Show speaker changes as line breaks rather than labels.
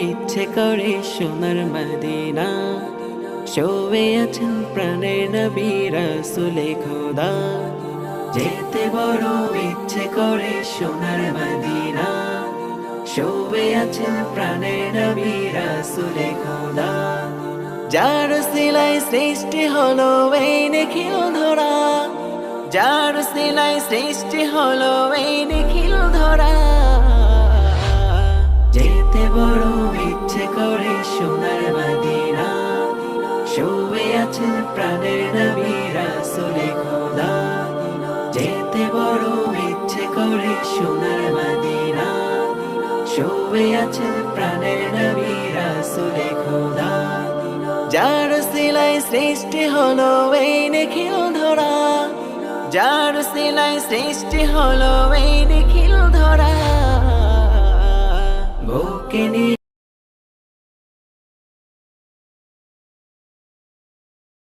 ইচ্ছে করে সোনার মদিনা, শোবে আছেন প্রাণের নবী রাসূলে খোদা। যেতে বড় ইচ্ছে করে সোনার মদিনা, শোবে আছেন প্রাণের নবী রাসূলে খোদা। যার সিলাই সৃষ্টি হলো এই নিখিল ধরা, যার সিলাই সৃষ্টি হলো এই নিখিল ধরা। যেতে বড় ইচ্ছে করে সোনার মদিনা, শোবে আছেন প্রাণের নবী রাসূলে খোদা। যেতে বড় ইচ্ছে করে সোনার মদিনা, শোবে আছেন প্রাণের নবী রাসূলে খোদা। যার সিলাই সৃষ্টি হলো এই নিখিল ধরা, যার সিলাই সৃষ্টি হলো এই নিখিল ধরা। বুকে নিয়ে